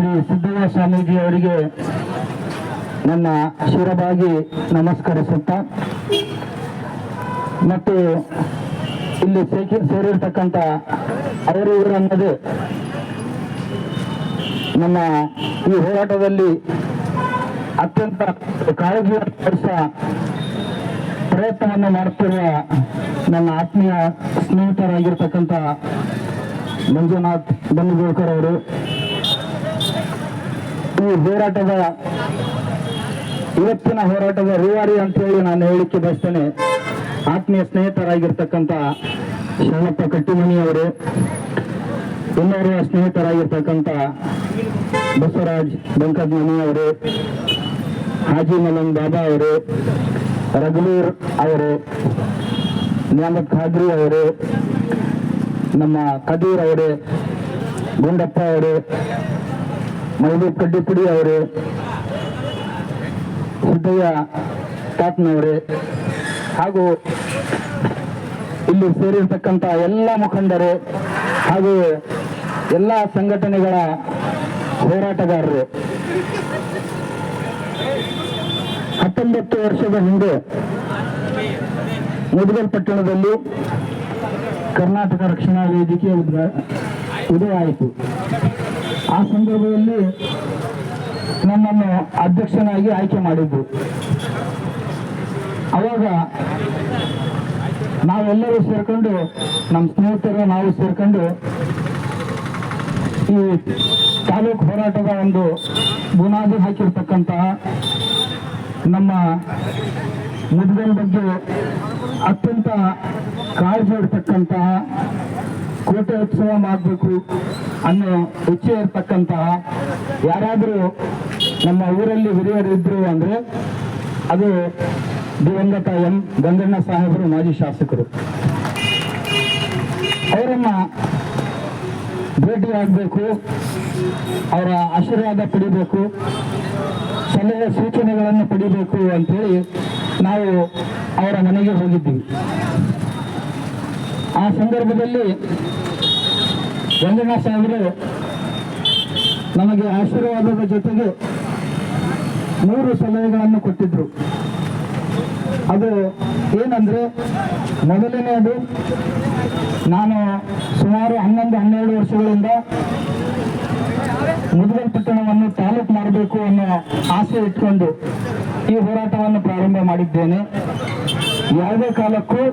ಶ್ರೀ ಸಿದ್ದಯ್ಯ ಸ್ವಾಮೀಜಿ ಅವರಿಗೆ ನನ್ನ ಶಿರಬಾಗಿ ನಮಸ್ಕರಿಸುತ್ತಾ ಮತ್ತು ಇಲ್ಲಿ ಸೇರಿರ್ತಕ್ಕಂಥ ಅವರು ಇವರು ಅನ್ನೋದು ನಮ್ಮ ಈ ಹೋರಾಟದಲ್ಲಿ ಅತ್ಯಂತ ಕಾಳಜಿಯ ಪ್ರಯತ್ನವನ್ನು ಮಾಡುತ್ತಿರುವ ನನ್ನ ಆತ್ಮೀಯ ಸ್ನೇಹಿತರಾಗಿರ್ತಕ್ಕಂಥ ಮಂಜುನಾಥ್ ಬನ್ನಿಗೋಳ್ಕರ್ ಅವರು ಈ ಹೋರಾಟದ ಇವತ್ತಿನ ಹೋರಾಟದ ರೂವಾರಿ ಅಂತ ಹೇಳಿ ನಾನು ಹೇಳಿಕೆ ಬಯಸ್ತೇನೆ. ಆತ್ಮೀಯ ಸ್ನೇಹಿತರಾಗಿರ್ತಕ್ಕಂಥ ಶರಣಪ್ಪ ಕಟ್ಟಿಮನಿ ಅವರು, ಇನ್ನೋರ್ವ ಸ್ನೇಹಿತರಾಗಿರ್ತಕ್ಕಂಥ ಬಸವರಾಜ್ ಬಂಕದ್ಮನಿ ಅವರು, ಹಾಜಿ ಮಲಂಗ್ ಬಾಬಾ ಅವರು, ರಘುವೀರ್ ಅವರು, ನ್ಯಾಮತ್ ಖಾದ್ರಿ ಅವರು, ನಮ್ಮ ಕದೀರ್ ಅವರು, ಗುಂಡಪ್ಪ ಅವರು, ಮಹಬೂಬ್ ಕಡ್ಡಿಪುಡಿ ಅವರು, ಸಿದ್ದಯ್ಯ ತಾತ್ನವರೇ ಹಾಗೂ ಇಲ್ಲಿ ಸೇರಿರ್ತಕ್ಕಂಥ ಎಲ್ಲ ಮುಖಂಡರು ಹಾಗೂ ಎಲ್ಲ ಸಂಘಟನೆಗಳ ಹೋರಾಟಗಾರರು 19 ವರ್ಷದ ಹಿಂದೆ ಮುದಗಲ್ ಪಟ್ಟಣದಲ್ಲಿ ಕರ್ನಾಟಕ ರಕ್ಷಣಾ ವೇದಿಕೆ ಉದಯ ಆಯಿತು. ಆ ಸಂದರ್ಭದಲ್ಲಿ ನನ್ನನ್ನು ಅಧ್ಯಕ್ಷನಾಗಿ ಆಯ್ಕೆ ಮಾಡಿದ್ದು. ಅವಾಗ ನಾವೆಲ್ಲರೂ ಸೇರ್ಕೊಂಡು, ನಮ್ಮ ಸ್ನೇಹಿತರು ನಾವು ಸೇರ್ಕೊಂಡು ಈ ತಾಲೂಕು ಹೋರಾಟದ ಒಂದು ಬುನಾದಿ ಹಾಕಿರ್ತಕ್ಕಂತಹ ನಮ್ಮ ಮುದ್ಗಲ್ ಬಗ್ಗೆ ಅತ್ಯಂತ ಕಾಳಜಿ ಇರ್ತಕ್ಕಂತಹ, ಕೋಟೆ ಉತ್ಸವ ಮಾಡಬೇಕು ಅನ್ನೋ ಇಚ್ಛೆ ಇರ್ತಕ್ಕಂತಹ ಯಾರಾದರೂ ನಮ್ಮ ಊರಲ್ಲಿ ಹಿರಿಯರಿದ್ರು ಅಂದರೆ ಅದು ದಿವಂಗತ ಎಂ ಗಂಗಣ್ಣ ಸಾಹೇಬರು, ಮಾಜಿ ಶಾಸಕರು. ಅವರನ್ನ ಭೇಟಿಯಾಗಬೇಕು, ಅವರ ಆಶೀರ್ವಾದ ಪಡಿಬೇಕು, ಸಲಹೆ ಸೂಚನೆಗಳನ್ನು ಪಡಿಬೇಕು ಅಂತೇಳಿ ನಾವು ಅವರ ಮನೆಗೆ ಹೋಗಿದ್ದೀವಿ. ಆ ಸಂದರ್ಭದಲ್ಲಿ ಗಂಗಣ್ಣ ಸಾಹೇಬರು ನಮಗೆ ಆಶೀರ್ವಾದದ ಜೊತೆಗೆ 3 ಸಲಹೆಗಳನ್ನು ಕೊಟ್ಟಿದ್ರು. ಅದು ಏನಂದ್ರೆ, ಮೊದಲನೆಯದು, ನಾನು ಸುಮಾರು 11-12 ವರ್ಷಗಳಿಂದ ಮುದಗಲ್ ಪಟ್ಟಣವನ್ನು ತಾಲೂಕು ಮಾಡಬೇಕು ಅನ್ನೋ ಆಸೆ ಇಟ್ಕೊಂಡು ಈ ಹೋರಾಟವನ್ನು ಪ್ರಾರಂಭ ಮಾಡಿದ್ದೇನೆ. ಯಾವುದೇ ಕಾಲಕ್ಕೂ